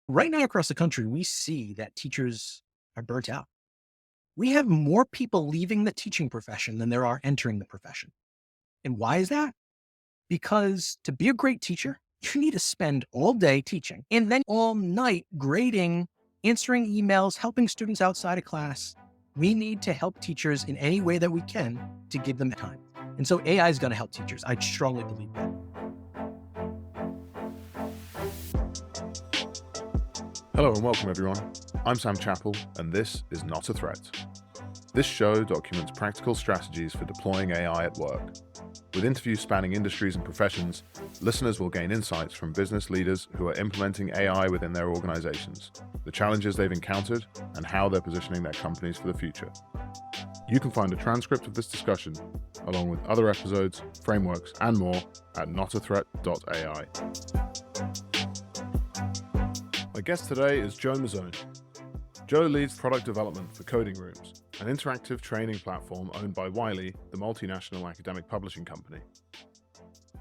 Right now across the country, we see that teachers are burnt out. We have more people leaving the teaching profession than there are entering the profession. And why is that? Because to be a great teacher, you need to spend all day teaching and then all night grading, answering emails, helping students outside of class. We need to help teachers in any way that we can to give them time. And so AI is going to help teachers. I strongly believe that. Hello and welcome everyone. I'm Sam Chappell and this is Not a Threat. This show documents practical strategies for deploying AI at work. With interviews spanning industries and professions, listeners will gain insights from business leaders who are implementing AI within their organizations, the challenges they've encountered, and how they're positioning their companies for the future. You can find a transcript of this discussion, along with other episodes, frameworks, and more at notathreat.ai. My guest today is Joe Mazzone. Joe leads product development for Coding Rooms, an interactive training platform owned by Wiley, the multinational academic publishing company.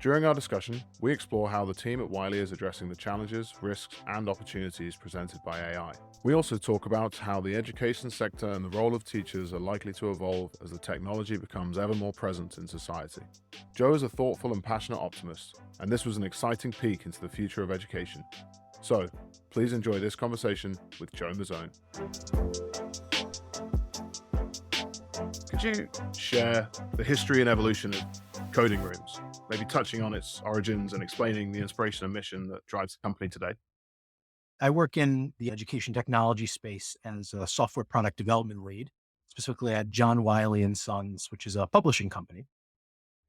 During our discussion, we explore how the team at Wiley is addressing the challenges, risks, and opportunities presented by AI. We also talk about how the education sector and the role of teachers are likely to evolve as the technology becomes ever more present in society. Joe is a thoughtful and passionate optimist, and this was an exciting peek into the future of education. So, please enjoy this conversation with Joe Mazzone. Could you share the history and evolution of Coding Rooms, maybe touching on its origins and explaining the inspiration and mission that drives the company today? I work in the education technology space as a software product development lead, specifically at John Wiley and Sons, which is a publishing company.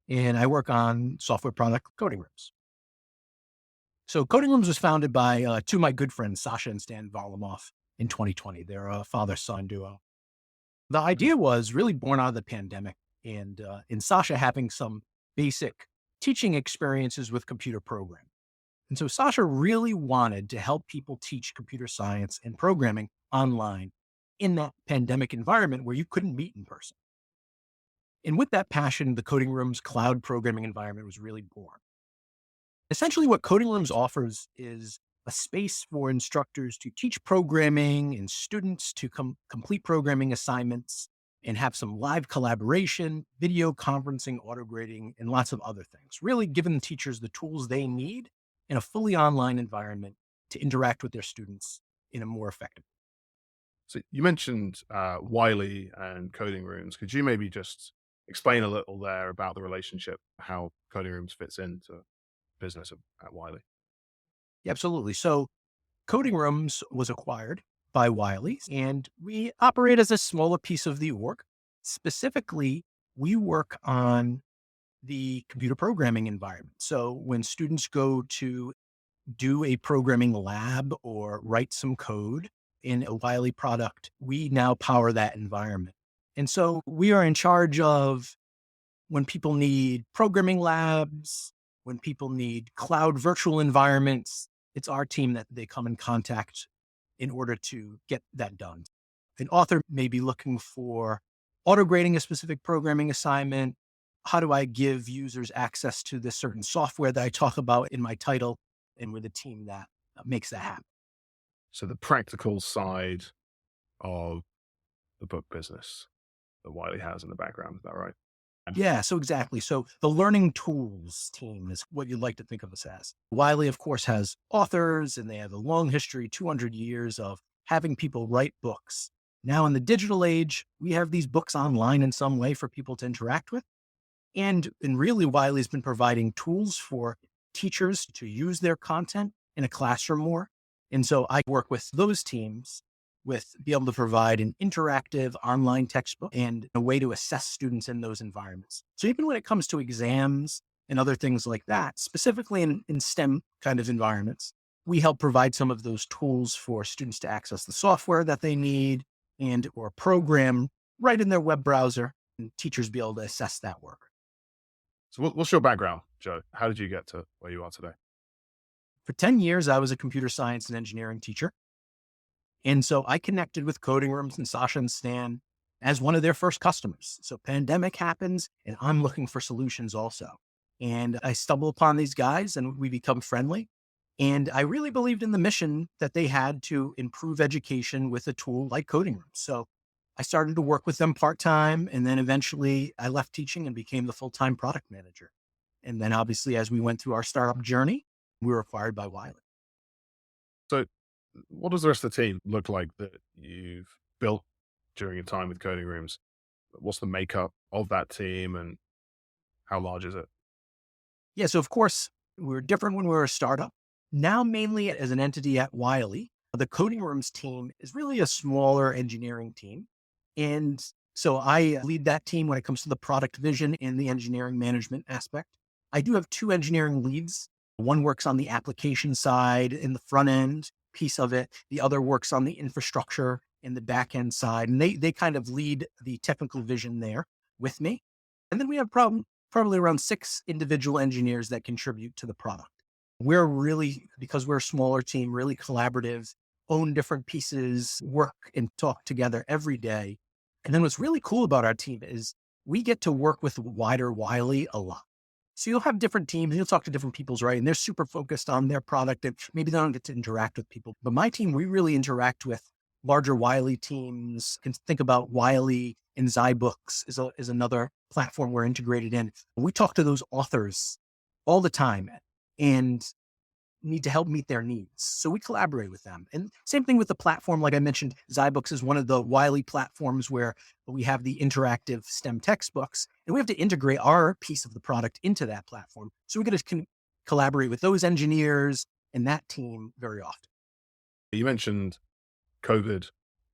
And I work on software product Coding Rooms. So Coding Rooms was founded by two of my good friends, Sasha and Stan Varlamov, in 2020. They're a father-son duo. The idea was really born out of the pandemic and in Sasha having some basic teaching experiences with computer programming. And so Sasha really wanted to help people teach computer science and programming online in that pandemic environment where you couldn't meet in person. And with that passion, the Coding Rooms cloud programming environment was really born. Essentially, what Coding Rooms offers is a space for instructors to teach programming and students to complete programming assignments and have some live collaboration, video conferencing, auto grading, and lots of other things. Really giving teachers the tools they need in a fully online environment to interact with their students in a more effective way. So you mentioned Wiley and Coding Rooms. Could you maybe just explain a little there about the relationship, how Coding Rooms fits into business at Wiley? Yeah, absolutely. So Coding Rooms was acquired by Wiley, and we operate as a smaller piece of the org. Specifically, we work on the computer programming environment. So when students go to do a programming lab or write some code in a Wiley product, we now power that environment. And so we are in charge of when people need programming labs, when people need cloud virtual environments, it's our team that they come in contact in order to get that done. An author may be looking for auto grading a specific programming assignment. How do I give users access to this certain software that I talk about in my title? And we're the team that makes that happen. So the practical side of the book business that Wiley has in the background, is that right? Yeah, so exactly. So the learning tools team is what you'd like to think of us as. Wiley, of course, has authors and they have a long history, 200 years of having people write books. Now in the digital age, we have these books online in some way for people to interact with. And really, Wiley's been providing tools for teachers to use their content in a classroom more. And so I work with those teams with be able to provide an interactive online textbook and a way to assess students in those environments. So even when it comes to exams and other things like that, specifically in STEM kind of environments, we help provide some of those tools for students to access the software that they need and or program right in their web browser and teachers be able to assess that work. So what's your background, Joe? How did you get to where you are today? For 10 years, I was a computer science and engineering teacher. And so I connected with Coding Rooms and Sasha and Stan as one of their first customers. So pandemic happens and I'm looking for solutions also. And I stumble upon these guys and we become friendly. And I really believed in the mission that they had to improve education with a tool like coding rooms. So I started to work with them part time. And then eventually I left teaching and became the full time product manager. And then obviously, as we went through our startup journey, we were acquired by Wiley. So, what does the rest of the team look like that you've built during your time with coding rooms? What's the makeup of that team and how large is it? Yeah. So, of course, we were different when we were a startup. Now, mainly as an entity at Wiley, the coding rooms team is really a smaller engineering team. And so I lead that team when it comes to the product vision and the engineering management aspect. I do have two engineering leads. One works on the application side in the front end piece of it. The other works on the infrastructure in the back end side. And they kind of lead the technical vision there with me. And then we have probably around six individual engineers that contribute to the product. We're really, because we're a smaller team, really collaborative, own different pieces, work and talk together every day. And then what's really cool about our team is we get to work with wider Wiley a lot. So you'll have different teams, you'll talk to different people's, right? And they're super focused on their product and maybe they don't get to interact with people. But my team, we really interact with larger Wiley teams. You can think about Wiley and Zybooks is another platform we're integrated in. We talk to those authors all the time and need to help meet their needs. So we collaborate with them. And same thing with the platform. Like I mentioned, Zybooks is one of the Wiley platforms where we have the interactive STEM textbooks, and we have to integrate our piece of the product into that platform. So we get to collaborate with those engineers and that team very often. You mentioned COVID.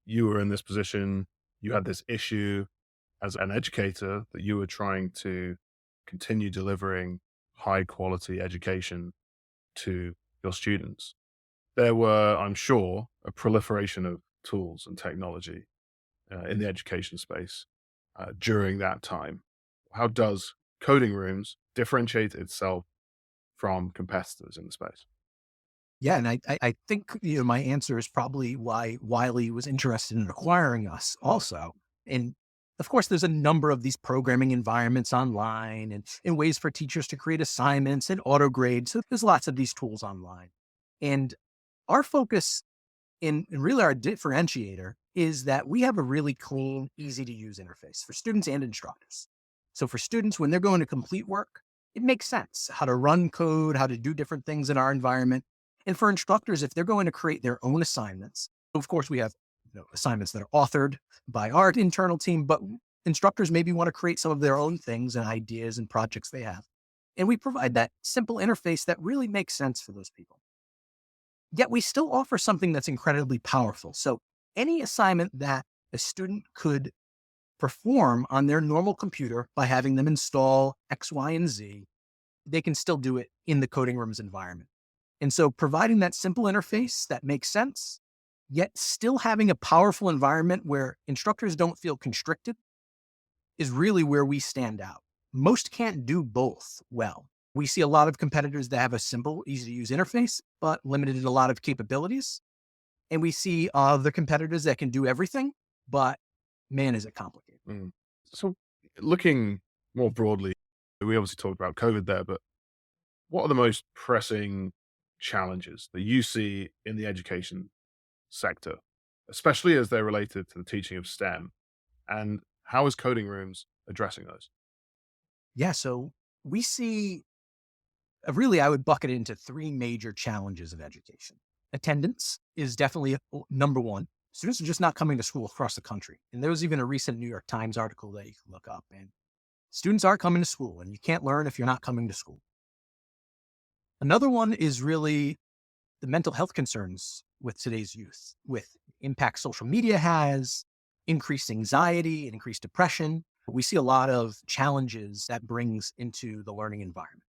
You were in this position, you had this issue as an educator that you were trying to continue delivering high quality education to your students. There were, I'm sure, a proliferation of tools and technology in the education space during that time. How does coding rooms differentiate itself from competitors in the space? Yeah, and I think my answer is probably why Wiley was interested in acquiring us also. And of course, there's a number of these programming environments online and ways for teachers to create assignments and auto grade. So there's lots of these tools online. And our focus and really our differentiator is that we have a really clean, easy to use interface for students and instructors. So for students, when they're going to complete work, it makes sense how to run code, how to do different things in our environment. And for instructors, if they're going to create their own assignments, of course, we have assignments that are authored by our internal team, but instructors maybe want to create some of their own things and ideas and projects they have. And we provide that simple interface that really makes sense for those people. Yet we still offer something that's incredibly powerful. So any assignment that a student could perform on their normal computer by having them install X, Y, and Z, they can still do it in the coding rooms environment. And so providing that simple interface that makes sense, yet still having a powerful environment where instructors don't feel constricted is really where we stand out. Most can't do both well. We see a lot of competitors that have a simple, easy to use interface, but limited in a lot of capabilities. And we see other competitors that can do everything, but man, is it complicated. Mm. So, looking more broadly, we obviously talked about COVID there, but what are the most pressing challenges that you see in the education sector, especially as they're related to the teaching of STEM? And how is coding rooms addressing those? Yeah, so we see really, I would bucket it into three major challenges of education. Attendance is definitely number one. Students are just not coming to school across the country. And there was even a recent New York Times article that you can look up. And students are coming to school, and you can't learn if you're not coming to school. Another one is really the mental health concerns with today's youth, with impact social media has, increased anxiety and increased depression. We see a lot of challenges that brings into the learning environment.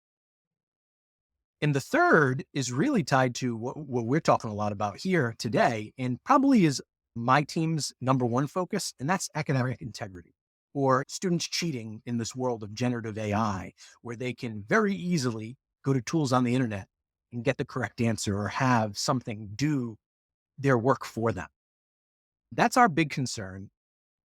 And the third is really tied to what we're talking a lot about here today, and probably is my team's number one focus, and that's academic integrity, or students cheating in this world of generative AI, where they can very easily go to tools on the internet and get the correct answer or have something do their work for them. That's our big concern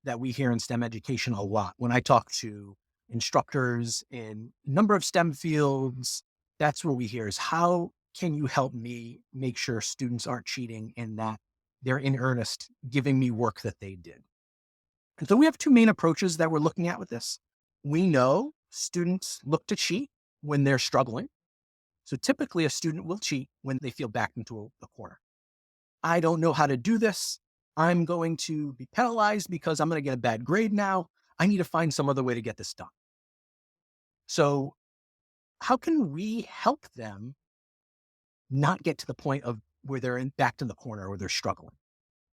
that we hear in STEM education a lot. When I talk to instructors in a number of STEM fields, that's what we hear is how can you help me make sure students aren't cheating and that they're in earnest giving me work that they did? And so we have two main approaches that we're looking at with this. We know students look to cheat when they're struggling. So typically a student will cheat when they feel backed into a corner. I don't know how to do this. I'm going to be penalized because I'm going to get a bad grade now. I need to find some other way to get this done. So how can we help them not get to the point of where they're backed in the corner or they're struggling?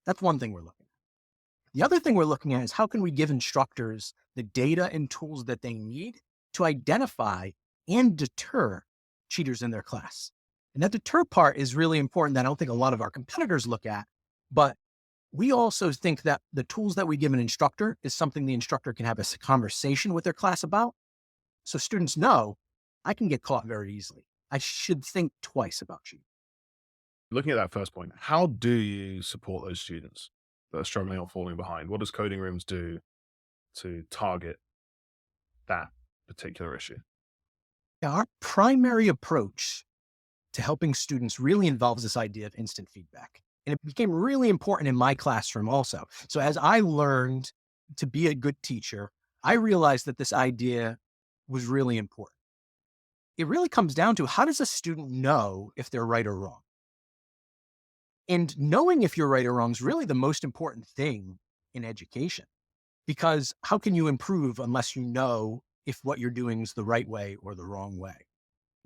That's one thing we're looking at. The other thing we're looking at is how can we give instructors the data and tools that they need to identify and deter cheaters in their class. And that deter part is really important that I don't think a lot of our competitors look at, but we also think that the tools that we give an instructor is something the instructor can have a conversation with their class about. So students know I can get caught very easily. I should think twice about cheating. Looking at that first point, how do you support those students that are struggling or falling behind? What does coding rooms do to target that particular issue? Now, our primary approach to helping students really involves this idea of instant feedback. And it became really important in my classroom also. So as I learned to be a good teacher, I realized that this idea was really important. It really comes down to how does a student know if they're right or wrong? And knowing if you're right or wrong is really the most important thing in education, because how can you improve unless you know if what you're doing is the right way or the wrong way?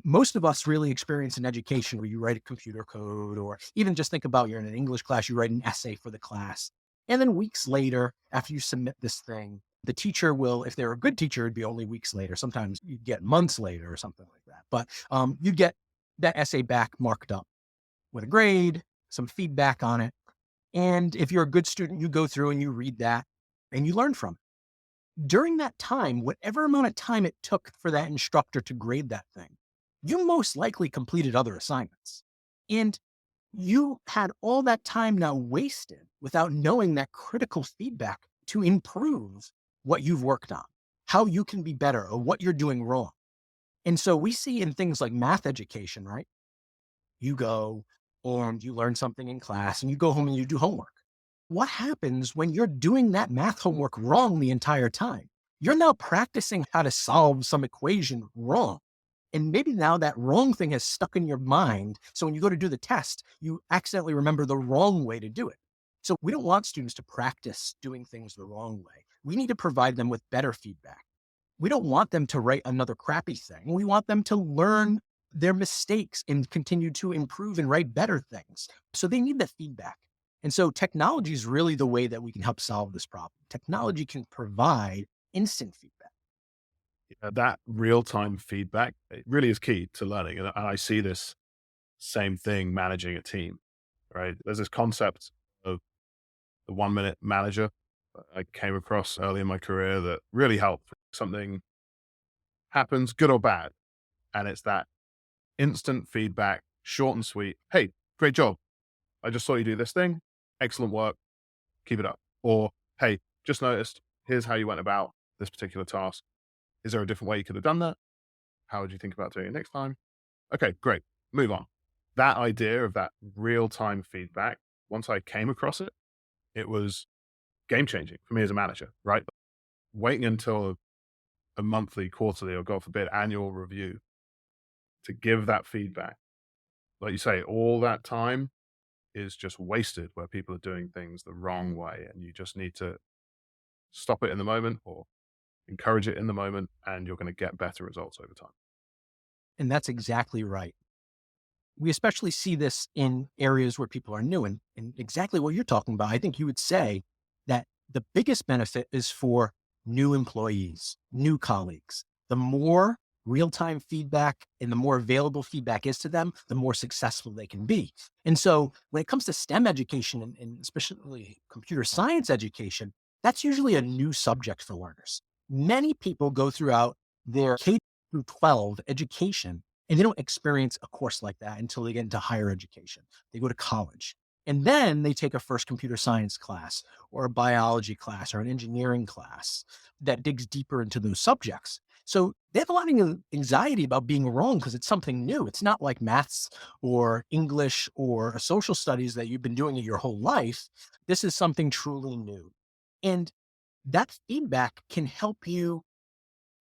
Most of us really experience in education where you write a computer code, or even just think about you're in an English class, you write an essay for the class. And then weeks later, after you submit this thing, the teacher will, if they're a good teacher, it'd be only weeks later. Sometimes you'd get months later or something like that. But you'd get that essay back marked up with a grade, some feedback on it. And if you're a good student, you go through and you read that and you learn from it. During that time, whatever amount of time it took for that instructor to grade that thing, you most likely completed other assignments. And you had all that time now wasted without knowing that critical feedback to improve what you've worked on, how you can be better, or what you're doing wrong. And so we see in things like math education, right? You go and you learn something in class and you go home and you do homework. What happens when you're doing that math homework wrong the entire time? You're now practicing how to solve some equation wrong. And maybe now that wrong thing has stuck in your mind. So when you go to do the test, you accidentally remember the wrong way to do it. So we don't want students to practice doing things the wrong way. We need to provide them with better feedback. We don't want them to write another crappy thing. We want them to learn their mistakes and continue to improve and write better things. So they need that feedback. And so technology is really the way that we can help solve this problem. Technology can provide instant feedback. That real-time feedback, it really is key to learning. And I see this same thing managing a team, right? There's this concept of the 1-minute manager that I came across early in my career that really helped. Something happens, good or bad, and it's that instant feedback, short and sweet. Hey, great job. I just saw you do this thing. Excellent work. Keep it up. Or, hey, just noticed, here's how you went about this particular task. Is there a different way you could have done that? How would you think about doing it next time? Okay, great. Move on. That idea of that real-time feedback, once I came across it, it was game changing for me as a manager, right? Waiting until a monthly, quarterly, or God forbid, annual review to give that feedback. Like you say, all that time is just wasted where people are doing things the wrong way. And you just need to stop it in the moment or encourage it in the moment, and you're going to get better results over time. And that's exactly right. We especially see this in areas where people are new, and exactly what you're talking about. I think you would say that the biggest benefit is for new employees, new colleagues. The more real-time feedback and the more available feedback is to them, the more successful they can be. And so when it comes to STEM education and especially computer science education, that's usually a new subject for learners. Many people go throughout their K through 12 education and they don't experience a course like that until they get into higher education. They go to college. And then they take a first computer science class or a biology class or an engineering class that digs deeper into those subjects. So they have a lot of anxiety about being wrong because it's something new. It's not like maths or English or a social studies that you've been doing it your whole life. This is something truly new. And that feedback can help you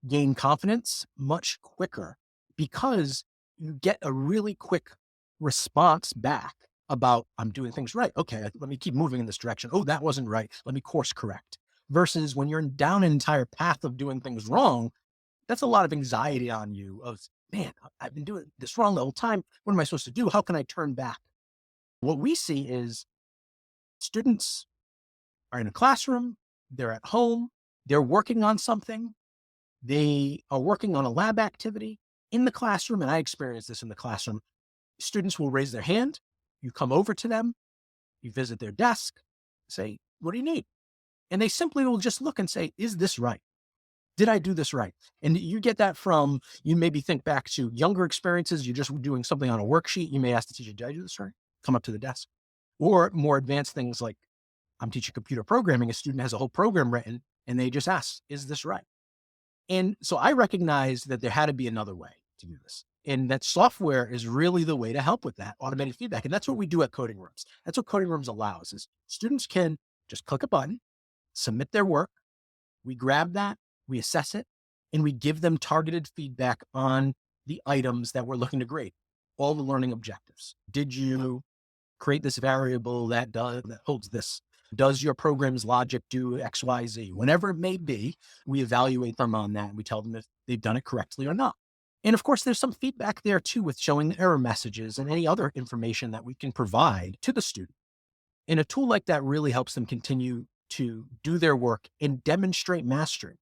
gain confidence much quicker because you get a really quick response back about, I'm doing things right. Okay, let me keep moving in this direction. Oh, that wasn't right. Let me course correct. Versus when you're down an entire path of doing things wrong, that's a lot of anxiety on you of, man, I've been doing this wrong the whole time. What am I supposed to do? How can I turn back? What we see is students are in a classroom, they're at home, they're working on something, they are working on a lab activity in the classroom. And I experienced this in the classroom. Students will raise their hand. You come over to them, you visit their desk, say, what do you need? And they simply will just look and say, is this right? Did I do this right? And you get that from, you maybe think back to younger experiences. You're just doing something on a worksheet. You may ask the teacher, did I do this right? Come up to the desk. Or more advanced things like, I'm teaching computer programming. A student has a whole program written and they just ask, is this right? And so I recognized that there had to be another way to do this. And that software is really the way to help with that automated feedback. And that's what we do at Coding Rooms. That's what Coding Rooms allows is students can just click a button, submit their work. We grab that, we assess it, and we give them targeted feedback on the items that we're looking to grade, all the learning objectives. Did you create this variable that holds this? Does your program's logic do X, Y, Z? Whenever it may be, we evaluate them on that and we tell them if they've done it correctly or not. And of course, there's some feedback there too with showing the error messages and any other information that we can provide to the student. And a tool like that really helps them continue to do their work and demonstrate mastery.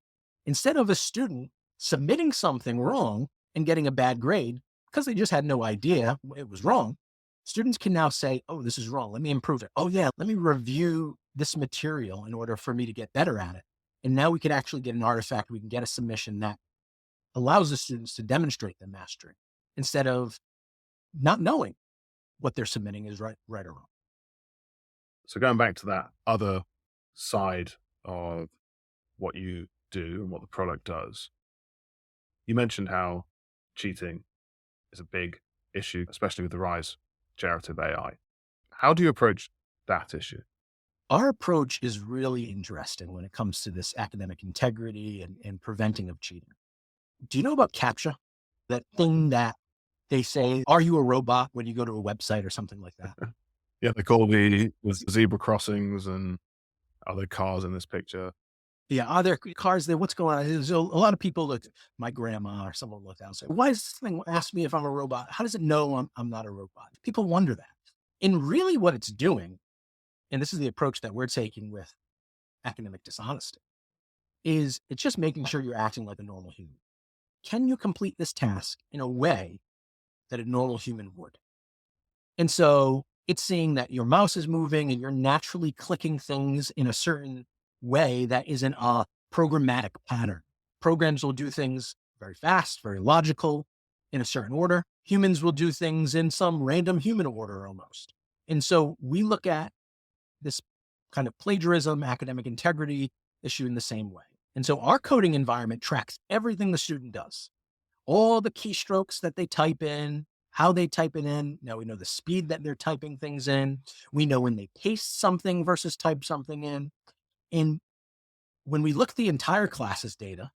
Instead of a student submitting something wrong and getting a bad grade because they just had no idea it was wrong, students can now say, oh, this is wrong. Let me improve it. Oh, yeah, let me review this material in order for me to get better at it. And now we can actually get an artifact. We can get a submission that allows the students to demonstrate their mastery instead of not knowing what they're submitting is right or wrong. So going back to that other side of what you do and what the product does, you mentioned how cheating is a big issue, especially with the rise of generative AI. How do you approach that issue? Our approach is really interesting when it comes to this academic integrity and preventing of cheating. Do you know about CAPTCHA? That thing that they say, are you a robot when you go to a website or something like that? Yeah, they call the zebra crossings and other cars in this picture. Yeah. Are there cars there? What's going on? There's a lot of people look, my grandma or someone look down and say, why is this thing ask me if I'm a robot? How does it know I'm not a robot? People wonder that. And really what it's doing, and this is the approach that we're taking with academic dishonesty, is it's just making sure you're acting like a normal human. Can you complete this task in a way that a normal human would? And so it's seeing that your mouse is moving and you're naturally clicking things in a certain way that isn't a programmatic pattern. Programs will do things very fast, very logical, in a certain order. Humans will do things in some random human order almost. And so we look at this kind of plagiarism, academic integrity issue in the same way. And so our coding environment tracks everything the student does, all the keystrokes that they type in, how they type it in. Now we know the speed that they're typing things in. We know when they paste something versus type something in. And when we look at the entire class's data,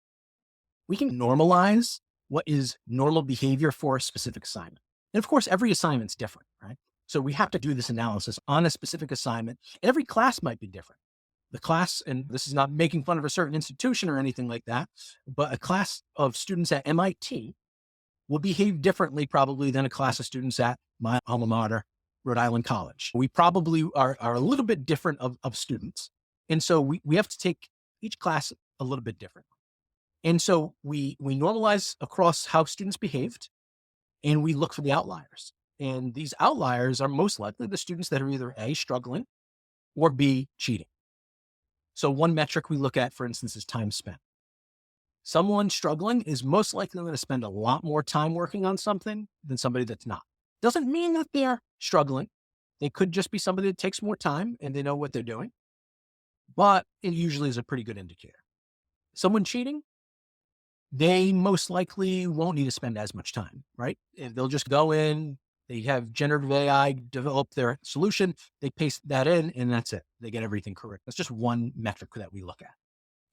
we can normalize what is normal behavior for a specific assignment. And of course, every assignment's different, right? So we have to do this analysis on a specific assignment. Every class might be different. The class, and this is not making fun of a certain institution or anything like that, but a class of students at MIT will behave differently probably than a class of students at my alma mater, Rhode Island College. We probably are a little bit different of students. And so we have to take each class a little bit different. And so we normalize across how students behaved and we look for the outliers. And these outliers are most likely the students that are either A, struggling, or B, cheating. So one metric we look at, for instance, is time spent. Someone struggling is most likely going to spend a lot more time working on something than somebody that's not. Doesn't mean that they're struggling. They could just be somebody that takes more time and they know what they're doing, but it usually is a pretty good indicator. Someone cheating, they most likely won't need to spend as much time, right? And they'll just go in, they have generative AI develop their solution, they paste that in, and that's it. They get everything correct. That's just one metric that we look at.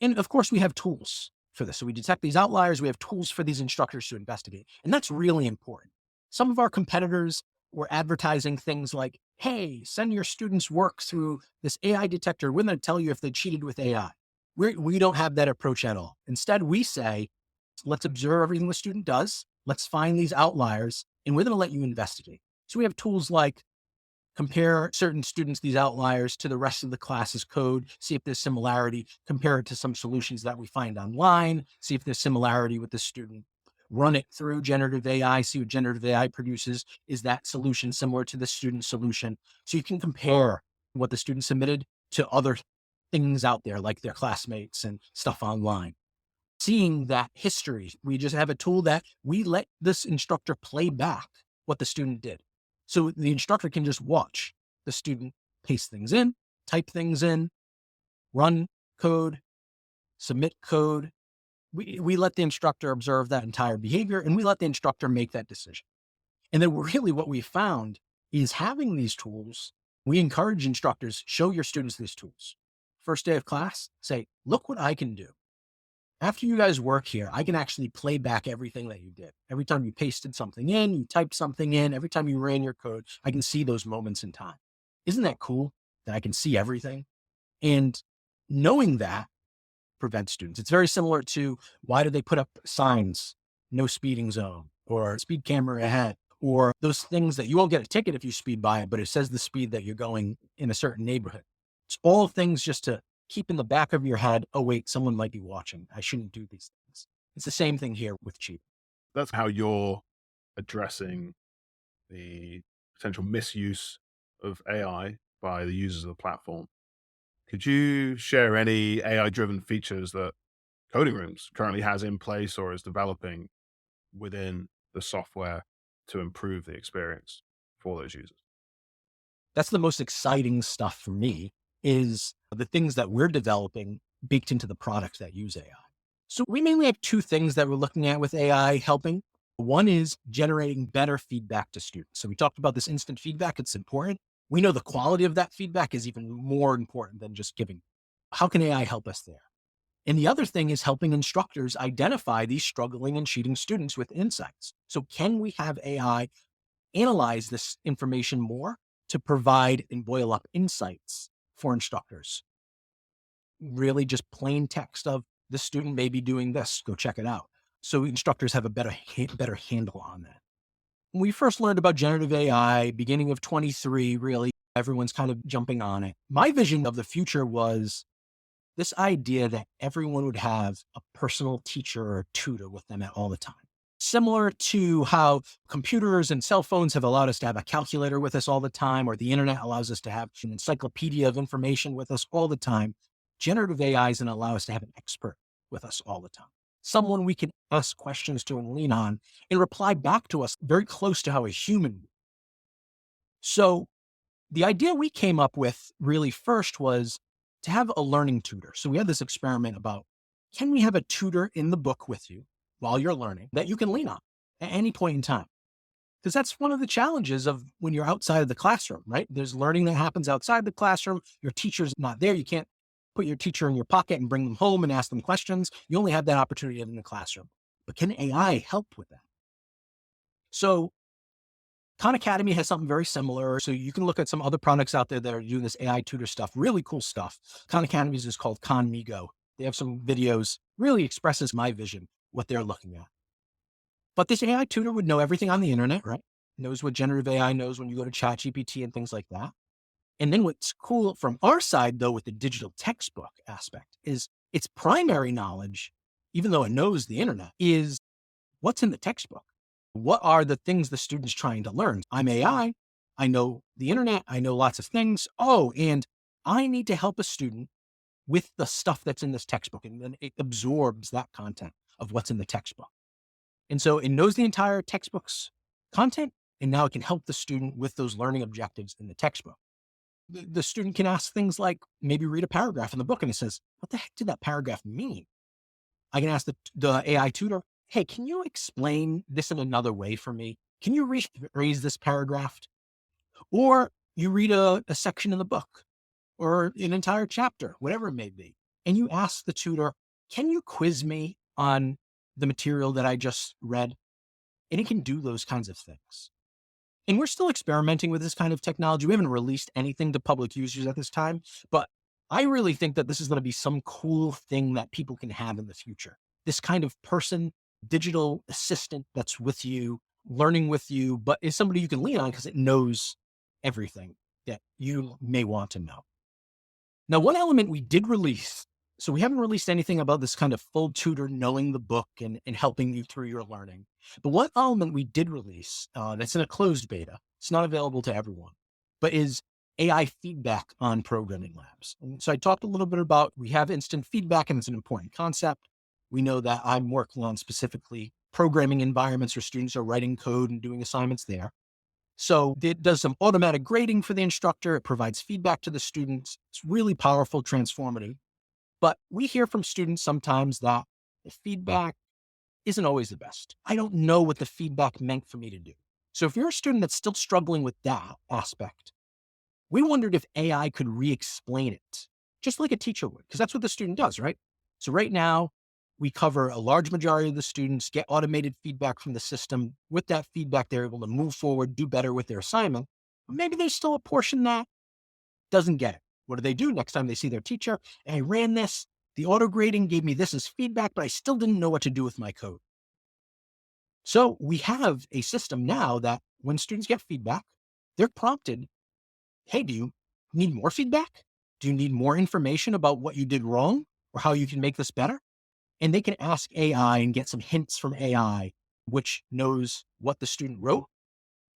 And of course, we have tools for this. So we detect these outliers. We have tools for these instructors to investigate. And that's really important. Some of our competitors were advertising things like, hey, send your students' work through this AI detector. We're going to tell you if they cheated with AI. We don't have that approach at all. Instead, we say, let's observe everything the student does. Let's find these outliers, and we're going to let you investigate. So we have tools like compare certain students, these outliers, to the rest of the class's code, see if there's similarity, compare it to some solutions that we find online, see if there's similarity with the student, run it through generative AI, see what generative AI produces. Is that solution similar to the student solution? So you can compare what the student submitted to other things out there, like their classmates and stuff online. Seeing that history, we just have a tool that we let this instructor play back what the student did. So the instructor can just watch the student paste things in, type things in, run code, submit code. We let the instructor observe that entire behavior, and we let the instructor make that decision. And then really what we found is having these tools, we encourage instructors, show your students these tools. First day of class, say, look what I can do. After you guys work here, I can actually play back everything that you did. Every time you pasted something in, you typed something in, every time you ran your code, I can see those moments in time. Isn't that cool that I can see everything? And knowing that prevents students. It's very similar to why do they put up signs, no speeding zone, or speed camera ahead, or those things that you won't get a ticket if you speed by it, but it says the speed that you're going in a certain neighborhood. It's all things just to keep in the back of your head, oh, wait, someone might be watching. I shouldn't do these things. It's the same thing here with cheating. That's how you're addressing the potential misuse of AI by the users of the platform. Could you share any AI-driven features that Coding Rooms currently has in place or is developing within the software to improve the experience for those users? That's the most exciting stuff for me is the things that we're developing baked into the products that use AI. So we mainly have two things that we're looking at with AI helping. One is generating better feedback to students. So we talked about this instant feedback. It's important. We know the quality of that feedback is even more important than just giving. How can AI help us there? And the other thing is helping instructors identify these struggling and cheating students with insights. So can we have AI analyze this information more to provide and boil up insights for instructors? Really just plain text of the student may be doing this, go check it out. So instructors have a better handle on that. When we first learned about generative AI, beginning of 23, really, everyone's kind of jumping on it. My vision of the future was this idea that everyone would have a personal teacher or tutor with them at all the time. Similar to how computers and cell phones have allowed us to have a calculator with us all the time, or the internet allows us to have an encyclopedia of information with us all the time, generative AI is going to allow us to have an expert with us all the time. Someone we can ask questions to and lean on and reply back to us very close to how a human would. So the idea we came up with really first was to have a learning tutor. So we had this experiment about, can we have a tutor in the book with you while you're learning that you can lean on at any point in time? Because that's one of the challenges of when you're outside of the classroom, right? There's learning that happens outside the classroom. Your teacher's not there. You can't put your teacher in your pocket and bring them home and ask them questions. You only have that opportunity in the classroom. But can AI help with that? So Khan Academy has something very similar. So you can look at some other products out there that are doing this AI tutor stuff, really cool stuff. Khan Academy's is called Khan They have some videos, really expresses my vision, what they're looking at. But this AI tutor would know everything on the internet, right? Knows what generative AI knows when you go to ChatGPT and things like that. And then what's cool from our side, though, with the digital textbook aspect is its primary knowledge, even though it knows the internet, is what's in the textbook. What are the things the student's trying to learn? I'm AI. I know the internet. I know lots of things. Oh, and I need to help a student with the stuff that's in this textbook. And then it absorbs that content of what's in the textbook. And so it knows the entire textbook's content, And now it can help the student with those learning objectives in the textbook. The student can ask things like maybe read a paragraph in the book and it says, what the heck did that paragraph mean? I can ask the AI tutor, hey, can you explain this in another way for me? Can you rephrase this paragraph? Or you read a section in the book or an entire chapter, whatever it may be. And you ask the tutor, can you quiz me on the material that I just read? And it can do those kinds of things. And we're still experimenting with this kind of technology. We haven't released anything to public users at this time, but I really think that this is going to be some cool thing that people can have in the future. This kind of person, digital assistant that's with you, learning with you, but is somebody you can lean on because it knows everything that you may want to know. Now, one element we did release, so we haven't released anything about this kind of full tutor knowing the book and helping you through your learning. But one element we did release that's in a closed beta, it's not available to everyone, but is AI feedback on programming labs. And so I talked a little bit about, we have instant feedback and it's an important concept. We know that I'm working on specifically programming environments where students are writing code and doing assignments there. So it does some automatic grading for the instructor. It provides feedback to the students. It's really powerful, transformative. But we hear from students sometimes that the feedback isn't always the best. I don't know what the feedback meant for me to do. So if you're a student that's still struggling with that aspect, we wondered if AI could re-explain it, just like a teacher would, because that's what the student does, right? So right now, we cover a large majority of the students, get automated feedback from the system. With that feedback, they're able to move forward, do better with their assignment. But maybe there's still a portion that doesn't get it. What do they do next time they see their teacher? I ran this, the auto grading gave me this as feedback, but I still didn't know what to do with my code. So we have a system now that when students get feedback, they're prompted, hey, do you need more feedback? Do you need more information about what you did wrong or how you can make this better? And they can ask AI and get some hints from AI, which knows what the student wrote.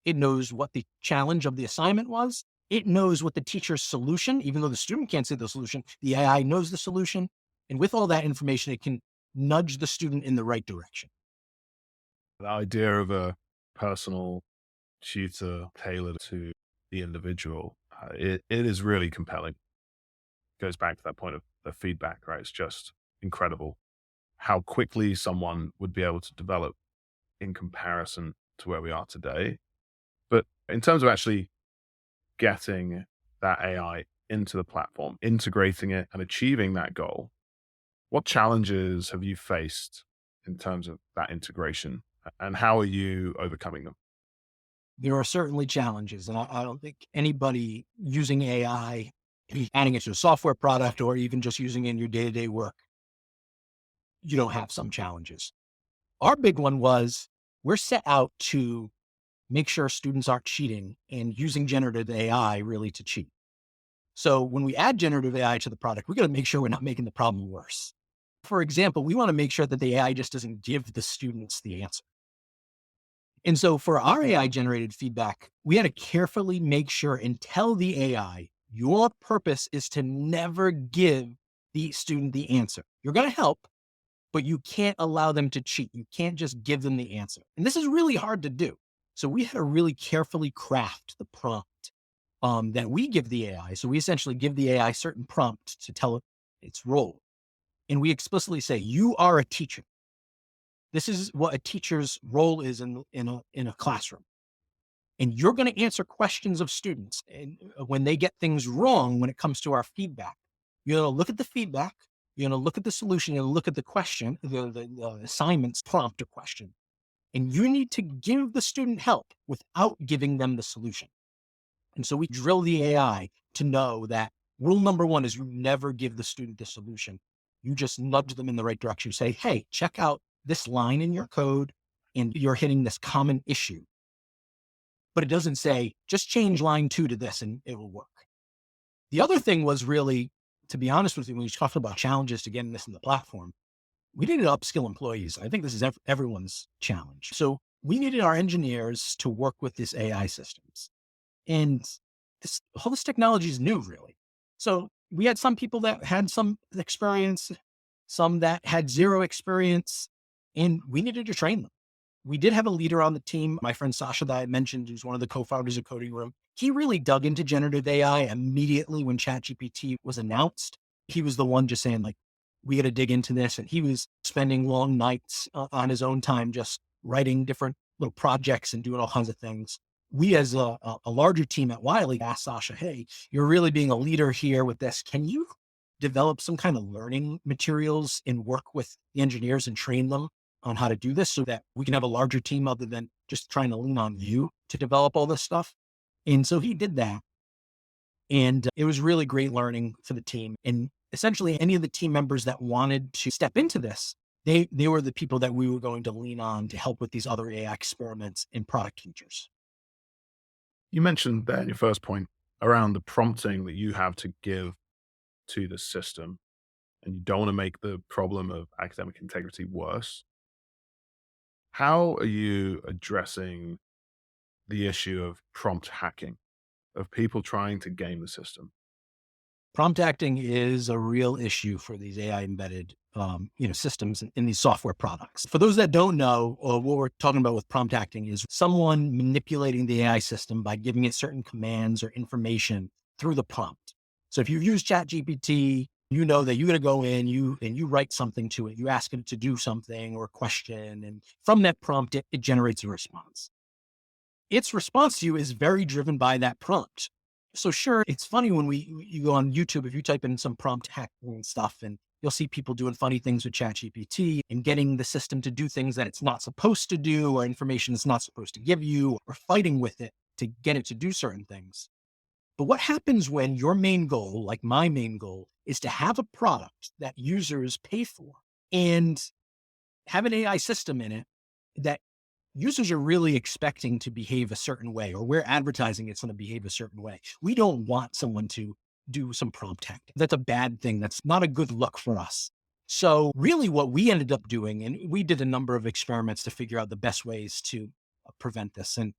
It knows what the challenge of the assignment was. It knows what the teacher's solution, even though the student can't see the solution, the AI knows the solution. And with all that information, it can nudge the student in the right direction. The idea of a personal tutor tailored to the individual, it is really compelling. Goes back to that point of the feedback, right? It's just incredible how quickly someone would be able to develop in comparison to where we are today. But in terms of actually getting that AI into the platform, integrating it and achieving that goal, what challenges have you faced in terms of that integration and how are you overcoming them? There are certainly challenges, and I don't think anybody using AI, adding it to a software product or even just using it in your day-to-day work, you don't have some challenges. Our big one was we're set out to make sure students aren't cheating and using generative AI really to cheat. So when we add generative AI to the product, we got to make sure we're not making the problem worse. For example, we want to make sure that the AI just doesn't give the students the answer. And so for our AI generated feedback, we had to carefully make sure and tell the AI, your purpose is to never give the student the answer. You're going to help, but you can't allow them to cheat. You can't just give them the answer. And this is really hard to do. So we had to really carefully craft the prompt that we give the AI. So we essentially give the AI certain prompt to tell it its role. And we explicitly say, you are a teacher. This is what a teacher's role is in a classroom. And you're going to answer questions of students. And when they get things wrong, when it comes to our feedback, you're going to look at the feedback, you're going to look at the solution, you're going to look at the question, the assignment's prompt or question. And you need to give the student help without giving them the solution. And so we drill the AI to know that rule number one is you never give the student the solution. You just nudge them in the right direction. You say, hey, check out this line in your code and you're hitting this common issue. But it doesn't say, just change line 2 to this and it will work. The other thing was really, to be honest with you, when you talked about challenges to getting this in the platform, we needed to upskill employees. I think this is everyone's challenge. So we needed our engineers to work with this AI systems. And all this technology is new, really. So we had some people that had some experience, some that had zero experience, and we needed to train them. We did have a leader on the team, my friend Sasha that I mentioned, who's one of the co-founders of Coding Room. He really dug into generative AI immediately when ChatGPT was announced. He was the one just saying like, we got to dig into this. And he was spending long nights on his own time, just writing different little projects and doing all kinds of things. We as a larger team at Wiley asked Sasha, hey, you're really being a leader here with this. Can you develop some kind of learning materials and work with the engineers and train them on how to do this so that we can have a larger team other than just trying to lean on you to develop all this stuff? And so he did that. And it was really great learning for the team. And essentially any of the team members that wanted to step into this, they were the people that we were going to lean on to help with these other AI experiments and product features. You mentioned there in your first point around the prompting that you have to give to the system, and you don't want to make the problem of academic integrity worse. How are you addressing the issue of prompt hacking, of people trying to game the system? Prompt acting is a real issue for these AI embedded, systems in these software products. For those that don't know, what we're talking about with prompt acting is someone manipulating the AI system by giving it certain commands or information through the prompt. So if you've used ChatGPT, you know that you're going to go in, you write something to it, you ask it to do something or a question, and from that prompt, it generates a response. Its response to you is very driven by that prompt. So sure, it's funny when you go on YouTube, if you type in some prompt hacking stuff and you'll see people doing funny things with ChatGPT and getting the system to do things that it's not supposed to do or information it's not supposed to give you or fighting with it to get it to do certain things. But what happens when your main goal, like my main goal, is to have a product that users pay for and have an AI system in it that users are really expecting to behave a certain way, or we're advertising it's going to behave a certain way. We don't want someone to do some prompt hacking. That's a bad thing. That's not a good look for us. So really what we ended up doing, and we did a number of experiments to figure out the best ways to prevent this. And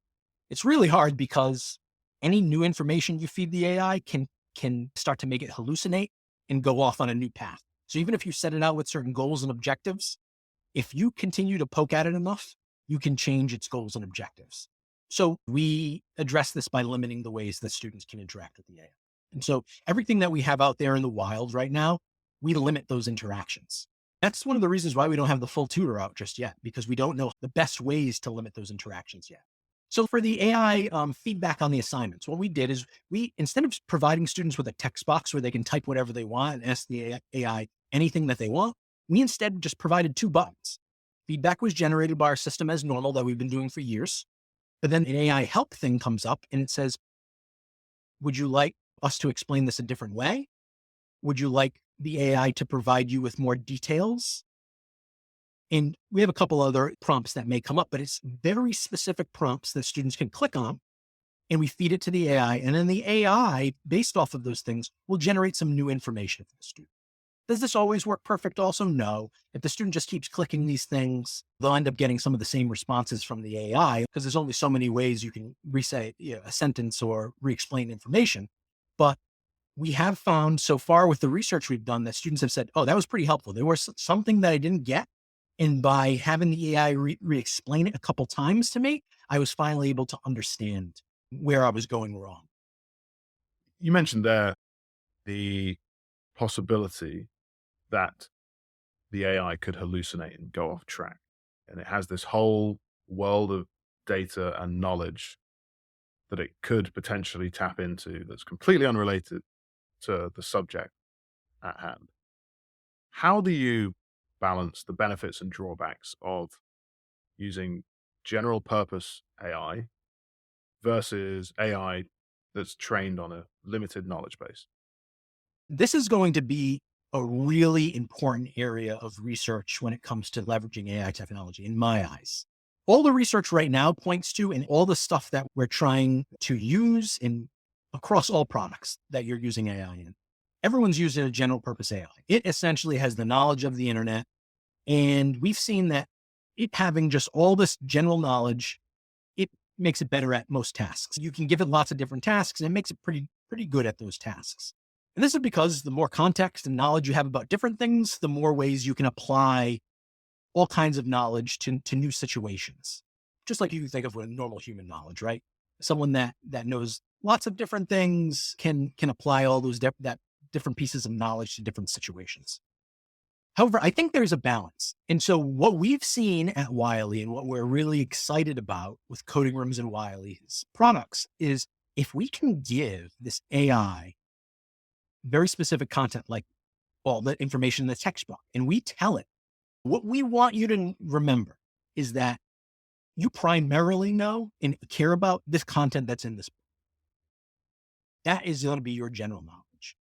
it's really hard because any new information you feed the AI can start to make it hallucinate and go off on a new path. So even if you set it out with certain goals and objectives, if you continue to poke at it enough, you can change its goals and objectives. So we address this by limiting the ways that students can interact with the AI. And so everything that we have out there in the wild right now, we limit those interactions. That's one of the reasons why we don't have the full tutor out just yet, because we don't know the best ways to limit those interactions yet. So for the AI feedback on the assignments, what we did is instead of providing students with a text box where they can type whatever they want and ask the AI anything that they want, we instead just provided two buttons. Feedback was generated by our system as normal that we've been doing for years. But then an AI help thing comes up and it says, would you like us to explain this a different way? Would you like the AI to provide you with more details? And we have a couple other prompts that may come up, but it's very specific prompts that students can click on, and we feed it to the AI. And then the AI, based off of those things, will generate some new information for the student. Does this always work perfect? Also, no. If the student just keeps clicking these things, they'll end up getting some of the same responses from the AI because there's only so many ways you can re-say a sentence or re-explain information. But we have found so far with the research we've done that students have said, oh, that was pretty helpful. There was something that I didn't get. And by having the AI re-explain it a couple times to me, I was finally able to understand where I was going wrong. You mentioned there the possibility that the AI could hallucinate and go off track. And it has this whole world of data and knowledge that it could potentially tap into that's completely unrelated to the subject at hand. How do you balance the benefits and drawbacks of using general purpose AI versus AI that's trained on a limited knowledge base? This is going to be a really important area of research when it comes to leveraging AI technology, in my eyes. All the research right now points to, and all the stuff that we're trying to use across all products that you're using AI in, everyone's using a general purpose AI. It essentially has the knowledge of the internet. And we've seen that it having just all this general knowledge, it makes it better at most tasks. You can give it lots of different tasks and it makes it pretty good at those tasks. And this is because the more context and knowledge you have about different things, the more ways you can apply all kinds of knowledge to new situations. Just like you think of with normal human knowledge, right? Someone that knows lots of different things can apply all those that different pieces of knowledge to different situations. However, I think there's a balance. And so what we've seen at Wiley and what we're really excited about with Coding Rooms and Wiley's products is if we can give this AI very specific content, like all the information in the textbook, and we tell it, what we want you to remember is that you primarily know and care about this content that's in this book. That is going to be your general knowledge.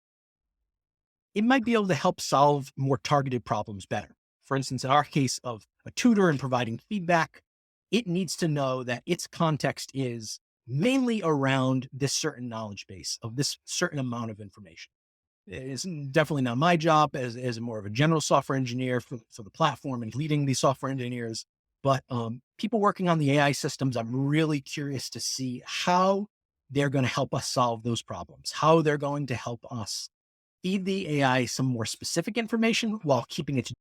It might be able to help solve more targeted problems better. For instance, in our case of a tutor and providing feedback, it needs to know that its context is mainly around this certain knowledge base of this certain amount of information. It's definitely not my job as more of a general software engineer for the platform and leading these software engineers. But people working on the AI systems, I'm really curious to see how they're going to help us solve those problems, how they're going to help us feed the AI some more specific information while keeping its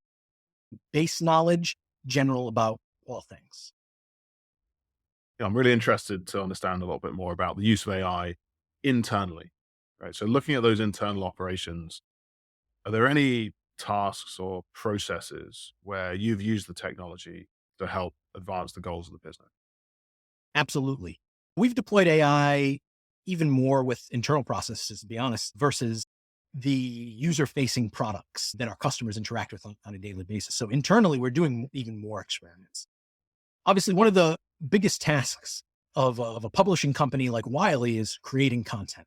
base knowledge general about all things. Yeah, I'm really interested to understand a little bit more about the use of AI internally, right? So looking at those internal operations, are there any tasks or processes where you've used the technology to help advance the goals of the business? Absolutely. We've deployed AI even more with internal processes, to be honest, versus the user facing products that our customers interact with on a daily basis. So internally, we're doing even more experiments. Obviously, one of the biggest tasks of a publishing company like Wiley is creating content.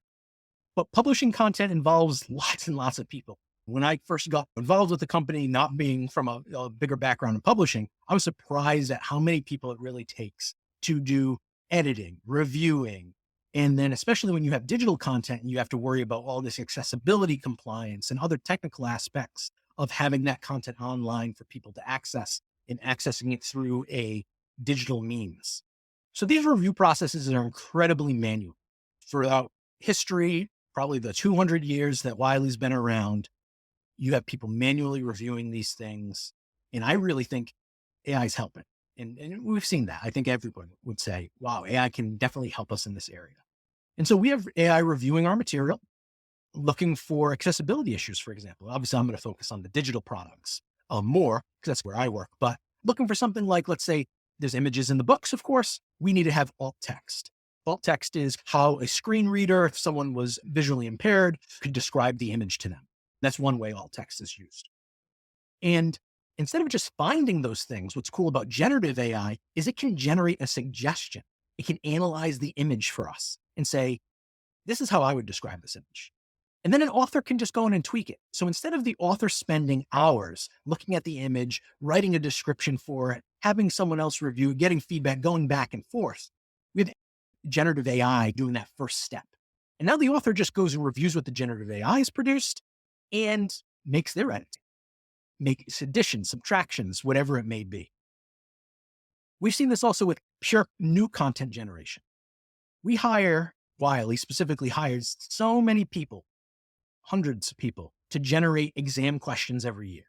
But publishing content involves lots and lots of people. When I first got involved with the company, not being from a bigger background in publishing, I was surprised at how many people it really takes to do editing, reviewing. And then, especially when you have digital content, you have to worry about all this accessibility compliance and other technical aspects of having that content online for people to access and accessing it through a digital means. So these review processes are incredibly manual. Throughout history, probably the 200 years that Wiley's been around, you have people manually reviewing these things. And I really think AI is helping. And we've seen that. I think everyone would say, wow, AI can definitely help us in this area. And so we have AI reviewing our material, looking for accessibility issues, for example. Obviously, I'm going to focus on the digital products more because that's where I work. But looking for something like, let's say, there's images in the books, of course, we need to have alt text. Alt text is how a screen reader, if someone was visually impaired, could describe the image to them. That's one way alt text is used. And instead of just finding those things, what's cool about generative AI is it can generate a suggestion. It can analyze the image for us and say, this is how I would describe this image. And then an author can just go in and tweak it. So instead of the author spending hours looking at the image, writing a description for it, having someone else review, getting feedback, going back and forth, we have generative AI doing that first step. And now the author just goes and reviews what the generative AI has produced and makes their editing, makes additions, subtractions, whatever it may be. We've seen this also with pure new content generation. Wiley specifically hires so many people, hundreds of people, to generate exam questions every year.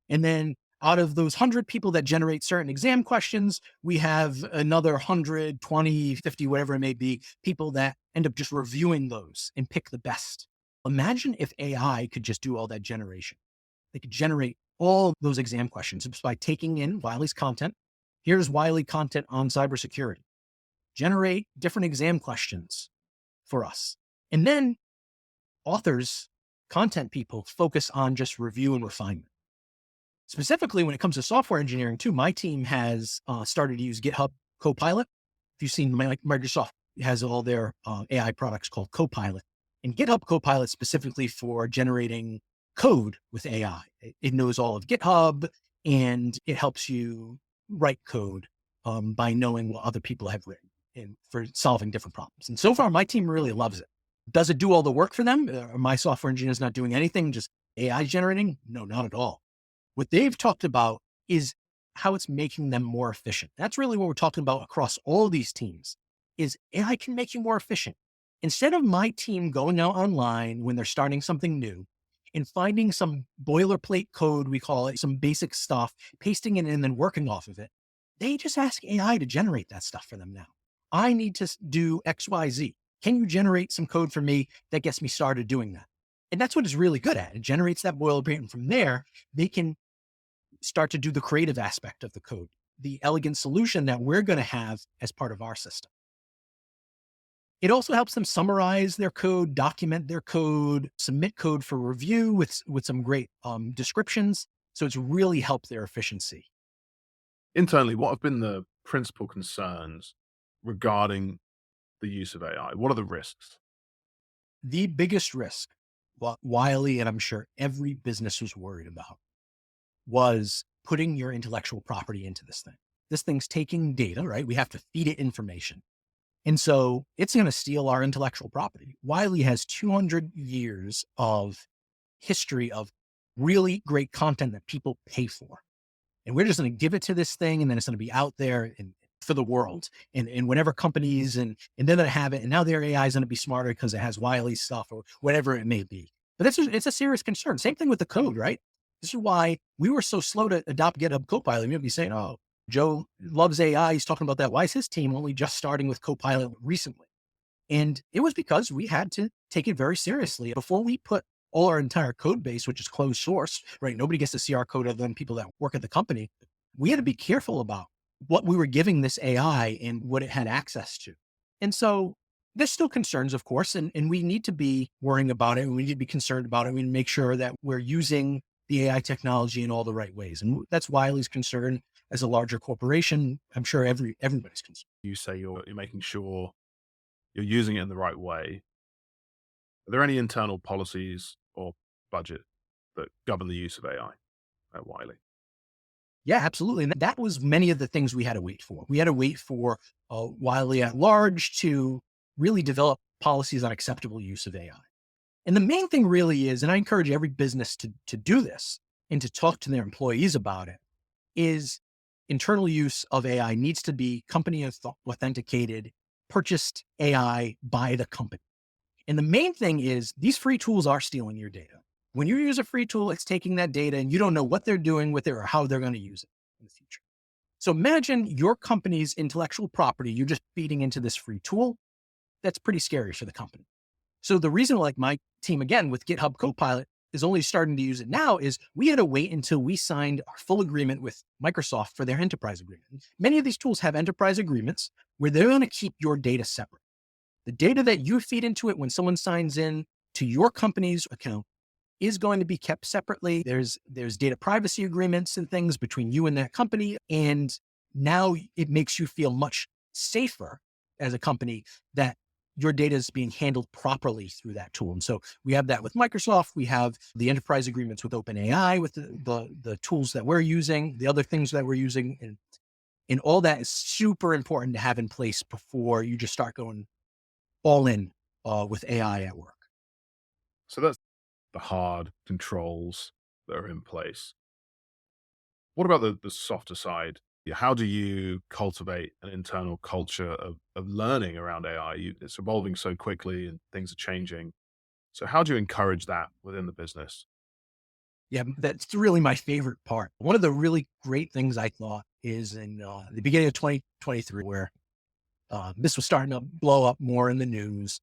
And then out of those 100 people that generate certain exam questions, we have another 100, 20, 50, whatever it may be, people that end up just reviewing those and pick the best. Imagine if AI could just do all that generation. They could generate all those exam questions just by taking in Wiley's content. Here's Wiley content on cybersecurity. Generate different exam questions for us. And then authors, content people focus on just review and refinement. Specifically, when it comes to software engineering too, my team has started to use GitHub Copilot. If you've seen, Microsoft has all their AI products called Copilot. And GitHub Copilot specifically for generating code with AI. It knows all of GitHub and it helps you write code by knowing what other people have written and for solving different problems. And so far, my team really loves it. Does it do all the work for them? Are my software engineers not doing anything, just AI generating? No, not at all. What they've talked about is how it's making them more efficient. That's really what we're talking about across all these teams is AI can make you more efficient. Instead of my team going out online when they're starting something new and finding some boilerplate code, we call it, some basic stuff, pasting it in and then working off of it. They just ask AI to generate that stuff for them now. I need to do XYZ. Can you generate some code for me that gets me started doing that? And that's what it's really good at. It generates that boilerplate. And from there, they can start to do the creative aspect of the code, the elegant solution that we're going to have as part of our system. It also helps them summarize their code, document their code, submit code for review with some great descriptions. So it's really helped their efficiency. Internally, what have been the principal concerns regarding the use of AI? What are the risks? The biggest risk, what Wiley and I'm sure every business was worried about, was putting your intellectual property into this thing. This thing's taking data, right? We have to feed it information. And so it's going to steal our intellectual property. Wiley has 200 years of history of really great content that people pay for. And we're just going to give it to this thing, and then it's going to be out there for the world. And whenever companies, and they're going to have it, and now their AI is going to be smarter because it has Wiley stuff or whatever it may be. But it's a serious concern. Same thing with the code, right? This is why we were so slow to adopt GitHub Copilot. You'd be saying, oh, Joe loves AI. He's talking about that. Why is his team only just starting with Copilot recently? And it was because we had to take it very seriously. Before we put all our entire code base, which is closed source, right? Nobody gets to see our code other than people that work at the company. We had to be careful about what we were giving this AI and what it had access to. And so there's still concerns, of course, and we need to be worrying about it. And we need to be concerned about it. We need to make sure that we're using the AI technology in all the right ways. And that's Wiley's concern as a larger corporation. I'm sure everybody's concerned. You say you're making sure you're using it in the right way. Are there any internal policies or budget that govern the use of AI at Wiley? Yeah, absolutely. And that was many of the things we had to wait for. We had to wait for Wiley at large to really develop policies on acceptable use of AI. And the main thing really is, and I encourage every business to do this and to talk to their employees about it, is internal use of AI needs to be company authenticated, purchased AI by the company. And the main thing is these free tools are stealing your data. When you use a free tool, it's taking that data and you don't know what they're doing with it or how they're going to use it in the future. So imagine your company's intellectual property, you're just feeding into this free tool. That's pretty scary for the company. So the reason, like my team, again, with GitHub Copilot is only starting to use it now is we had to wait until we signed our full agreement with Microsoft for their enterprise agreement. Many of these tools have enterprise agreements where they're going to keep your data separate. The data that you feed into it when someone signs in to your company's account is going to be kept separately. There's data privacy agreements and things between you and that company. And now it makes you feel much safer as a company that your data is being handled properly through that tool. And so we have that with Microsoft. We have the enterprise agreements with OpenAI, with the tools that we're using, the other things that we're using. And all that is super important to have in place before you just start going all in with AI at work. So that's the hard controls that are in place. What about the softer side? How do you cultivate an internal culture of learning around AI? It's evolving so quickly and things are changing. So how do you encourage that within the business? Yeah, that's really my favorite part. One of the really great things I thought is in the beginning of 2023, where this was starting to blow up more in the news.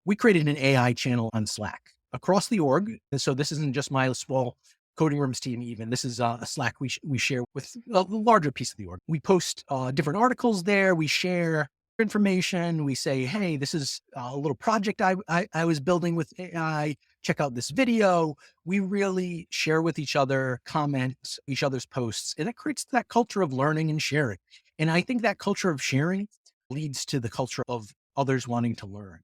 We created an AI channel on Slack across the org. And so this isn't just my small coding rooms team even. This is a Slack we share with a larger piece of the org. We post different articles there. We share information. We say, hey, this is a little project I was building with AI. Check out this video. We really share with each other, comment each other's posts, and it creates that culture of learning and sharing. And I think that culture of sharing leads to the culture of others wanting to learn.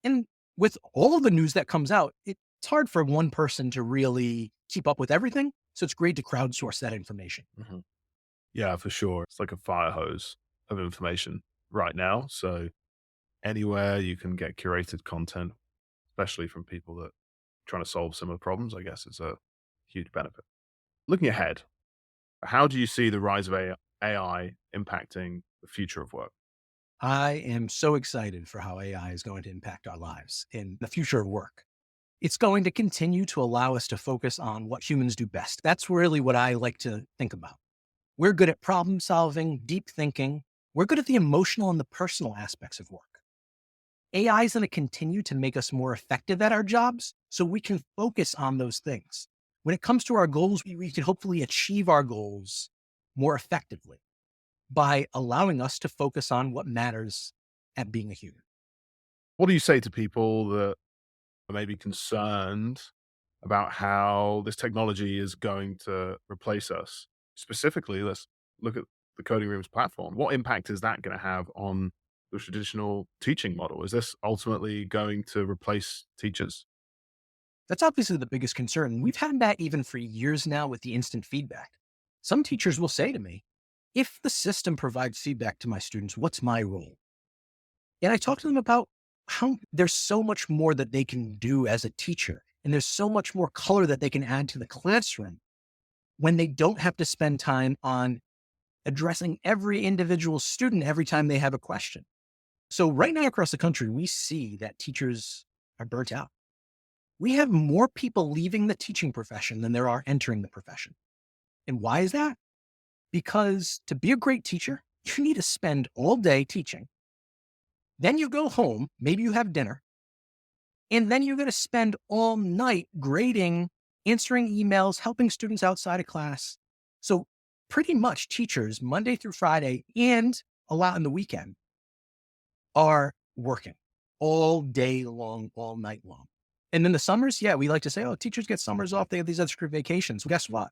And with all of the news that comes out, it's hard for one person to really keep up with everything. So it's great to crowdsource that information. Mhm. Yeah, for sure. It's like a fire hose of information right now. So anywhere you can get curated content, especially from people that are trying to solve similar problems, I guess it's a huge benefit. Looking ahead, how do you see the rise of AI impacting the future of work? I am so excited for how AI is going to impact our lives in the future of work. It's going to continue to allow us to focus on what humans do best. That's really what I like to think about. We're good at problem solving, deep thinking. We're good at the emotional and the personal aspects of work. AI is going to continue to make us more effective at our jobs so we can focus on those things. When it comes to our goals, we can hopefully achieve our goals more effectively by allowing us to focus on what matters at being a human. What do you say to people that are maybe concerned about how this technology is going to replace us? Specifically, let's look at the Coding Rooms platform. What impact is that going to have on the traditional teaching model? Is this ultimately going to replace teachers? That's obviously the biggest concern. We've had that even for years now with the instant feedback. Some teachers will say to me, if the system provides feedback to my students, what's my role? And I talk to them about how there's so much more that they can do as a teacher. And there's so much more color that they can add to the classroom when they don't have to spend time on addressing every individual student every time they have a question. So right now across the country, we see that teachers are burnt out. We have more people leaving the teaching profession than there are entering the profession. And why is that? Because to be a great teacher, you need to spend all day teaching. Then you go home, maybe you have dinner, and then you're going to spend all night grading, answering emails, helping students outside of class. So pretty much teachers, Monday through Friday, and a lot in the weekend, are working all day long, all night long. And in the summers, yeah, we like to say, oh, teachers get summers off. They have these extra vacations. Well, guess what?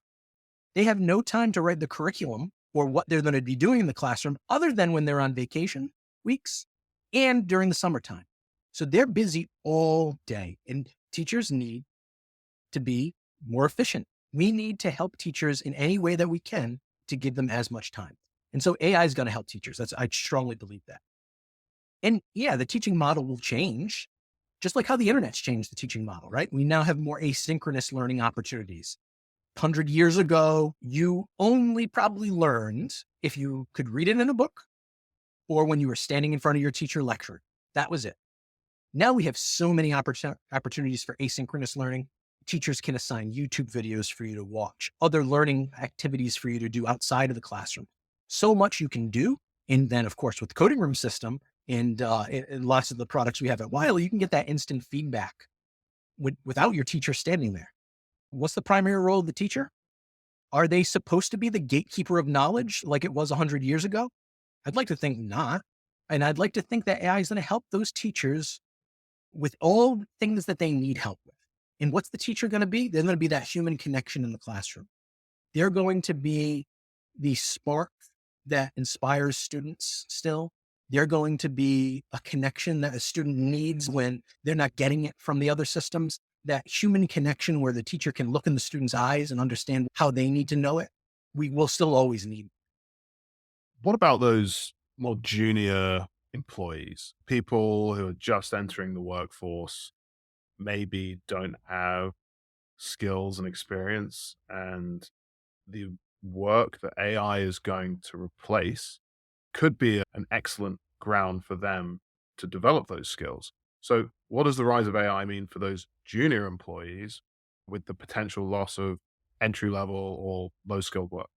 They have no time to write the curriculum or what they're going to be doing in the classroom other than when they're on vacation weeks and during the summertime. So they're busy all day, and teachers need to be more efficient. We need to help teachers in any way that we can to give them as much time. And so AI is going to help teachers. I strongly believe that. And yeah, the teaching model will change, just like how the internet's changed the teaching model, right? We now have more asynchronous learning opportunities. 100 years ago, you only probably learned if you could read it in a book or when you were standing in front of your teacher lecturing. That was it. Now we have so many opportunities for asynchronous learning. Teachers can assign YouTube videos for you to watch, other learning activities for you to do outside of the classroom. So much you can do. And then, of course, with the coding room system and lots of the products we have at Wiley, you can get that instant feedback without your teacher standing there. What's the primary role of the teacher? Are they supposed to be the gatekeeper of knowledge like it was 100 years ago? I'd like to think not. And I'd like to think that AI is going to help those teachers with all the things that they need help with. And what's the teacher going to be? They're going to be that human connection in the classroom. They're going to be the spark that inspires students still. They're going to be a connection that a student needs when they're not getting it from the other systems. That human connection where the teacher can look in the student's eyes and understand how they need to know it. We will still always need. What about those more junior employees, people who are just entering the workforce, maybe don't have skills and experience, and the work that AI is going to replace could be an excellent ground for them to develop those skills. So, what does the rise of AI mean for those junior employees with the potential loss of entry level or low skilled work?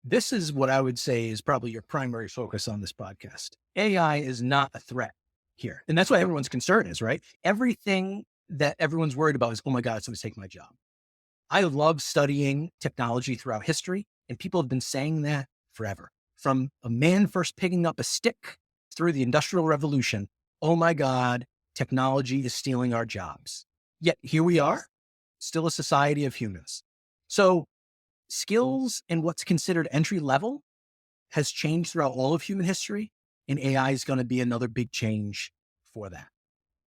This is what I would say is probably your primary focus on this podcast. AI is not a threat here. And that's what everyone's concern is, right? Everything that everyone's worried about is, oh my God, it's going to take my job. I love studying technology throughout history, and people have been saying that forever. From a man first picking up a stick through the Industrial Revolution, oh my God, technology is stealing our jobs. Yet here we are, still a society of humans. So skills and what's considered entry level has changed throughout all of human history, and AI is going to be another big change for that.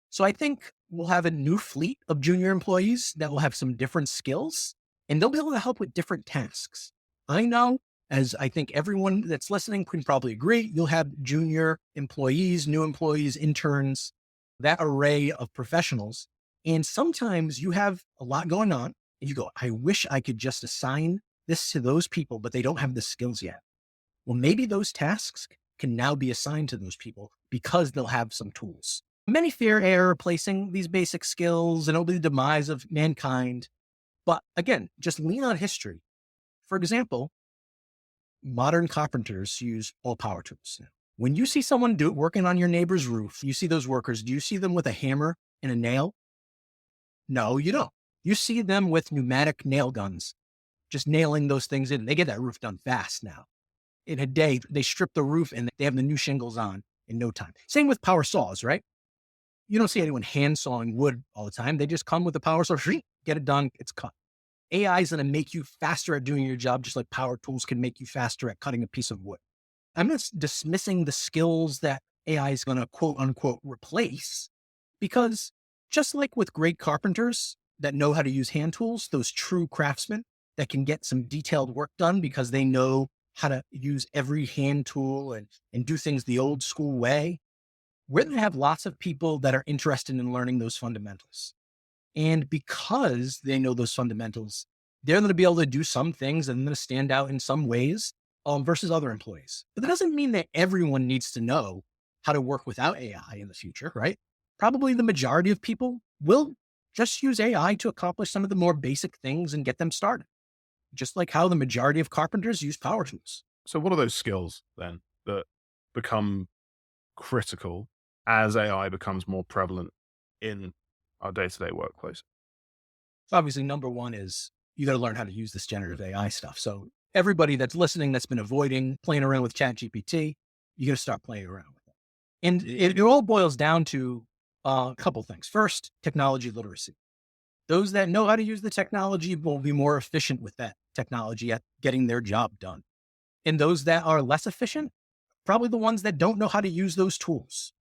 So I think we'll have a new fleet of junior employees that will have some different skills, and they'll be able to help with different tasks. I know, as I think everyone that's listening can probably agree, you'll have junior employees, new employees, interns, that array of professionals. And sometimes you have a lot going on and you go, I wish I could just assign this to those people, but they don't have the skills yet. Well, maybe those tasks can now be assigned to those people because they'll have some tools. Many fear AI replacing these basic skills and it'll be the demise of mankind. But again, just lean on history. For example, modern carpenters use all power tools. When you see someone working on your neighbor's roof, you see those workers, do you see them with a hammer and a nail? No, you don't. You see them with pneumatic nail guns, just nailing those things in. They get that roof done fast now. In a day, they strip the roof and they have the new shingles on in no time. Same with power saws, right? You don't see anyone hand sawing wood all the time. They just come with a power saw, get it done, it's cut. AI is going to make you faster at doing your job, just like power tools can make you faster at cutting a piece of wood. I'm not dismissing the skills that AI is going to quote unquote replace, because just like with great carpenters that know how to use hand tools, those true craftsmen that can get some detailed work done because they know how to use every hand tool and do things the old school way, we're going to have lots of people that are interested in learning those fundamentals. And because they know those fundamentals, they're going to be able to do some things and going to stand out in some ways versus other employees. But that doesn't mean that everyone needs to know how to work without AI in the future, right? Probably the majority of people will just use AI to accomplish some of the more basic things and get them started, just like how the majority of carpenters use power tools. So, what are those skills then that become critical as AI becomes more prevalent in our day to day workplace? Obviously, number one is you got to learn how to use this generative AI stuff. So everybody that's listening that's been avoiding playing around with ChatGPT, you got to start playing around with it. And it all boils down to a couple things. First, technology literacy. Those that know how to use the technology will be more efficient with that technology at getting their job done. And those that are less efficient, probably the ones that don't know how to use those tools.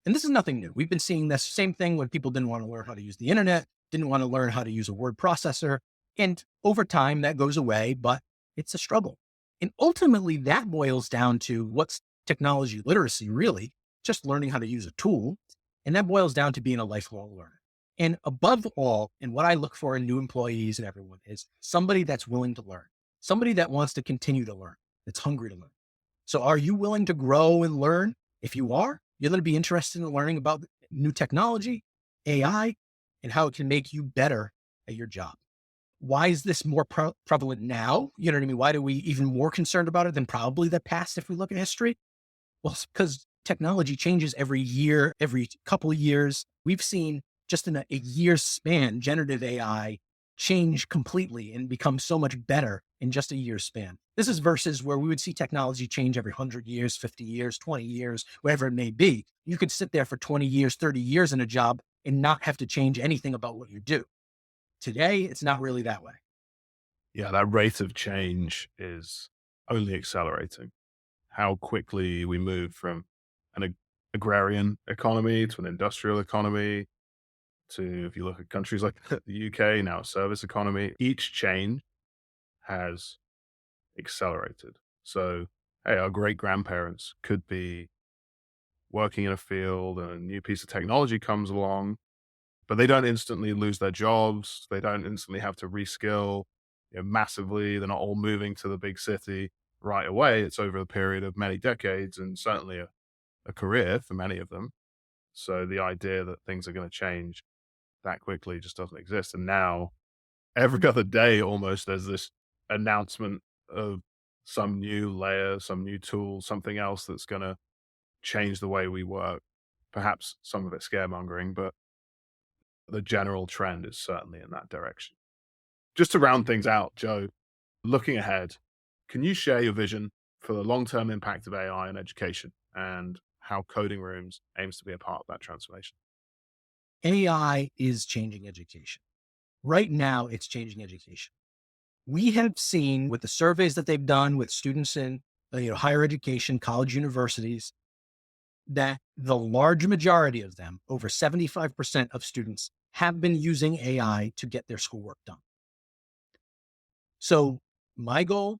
And this is nothing new. We've been seeing this same thing when people didn't want to learn how to use the internet, didn't want to learn how to use a word processor. And over time, that goes away, but it's a struggle. And ultimately, that boils down to what's technology literacy, really, just learning how to use a tool. And that boils down to being a lifelong learner. And above all, and what I look for in new employees and everyone is somebody that's willing to learn, somebody that wants to continue to learn, that's hungry to learn. So are you willing to grow and learn? If you are, you're going to be interested in learning about new technology, AI, and how it can make you better at your job. Why is this more prevalent now? You know what I mean? Why are we even more concerned about it than probably the past if we look at history? Well, it's because technology changes every year, every couple of years. We've seen just in a year's span, generative AI change completely and become so much better in just a year's span. This is versus where we would see technology change every 100 years, 50 years, 20 years, whatever it may be. You could sit there for 20 years, 30 years in a job and not have to change anything about what you do. Today, it's not really that way. Yeah, that rate of change is only accelerating. How quickly we move from an agrarian economy to an industrial economy to, if you look at countries like the UK, now a service economy, each change has accelerated. So, hey, our great grandparents could be working in a field and a new piece of technology comes along, but they don't instantly lose their jobs. They don't instantly have to reskill, massively. They're not all moving to the big city right away. It's over a period of many decades and certainly a career for many of them. So the idea that things are going to change that quickly just doesn't exist. And now every other day, almost, there's this announcement of some new layer, some new tool, something else that's going to change the way we work. Perhaps some of it scaremongering, but the general trend is certainly in that direction. Just to round things out, Joe, looking ahead, can you share your vision for the long-term impact of AI in education and how Coding Rooms aims to be a part of that transformation? AI is changing education. Right now, it's changing education. We have seen with the surveys that they've done with students in higher education, college universities, that the large majority of them, over 75% of students, have been using AI to get their schoolwork done. So my goal,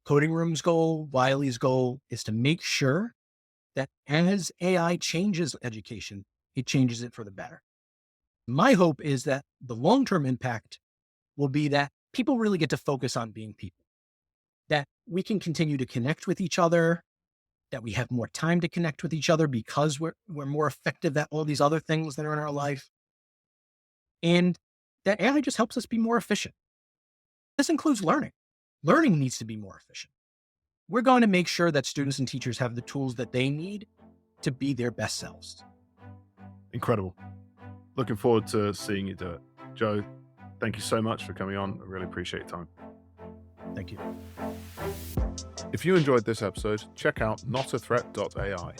Coding Room's goal, Wiley's goal is to make sure that as AI changes education, it changes it for the better. My hope is that the long-term impact will be that people really get to focus on being people, that we can continue to connect with each other, that we have more time to connect with each other because we're more effective at all these other things that are in our life, and that AI just helps us be more efficient. This includes learning. Learning needs to be more efficient. We're going to make sure that students and teachers have the tools that they need to be their best selves. Incredible. Looking forward to seeing you do it. Joe, thank you so much for coming on. I really appreciate your time. Thank you. If you enjoyed this episode, check out notathreat.ai.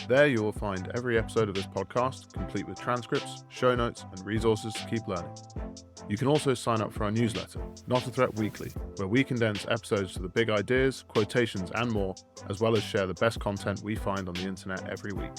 There you will find every episode of this podcast, complete with transcripts, show notes, and resources to keep learning. You can also sign up for our newsletter, Not a Threat Weekly, where we condense episodes to the big ideas, quotations, and more, as well as share the best content we find on the internet every week.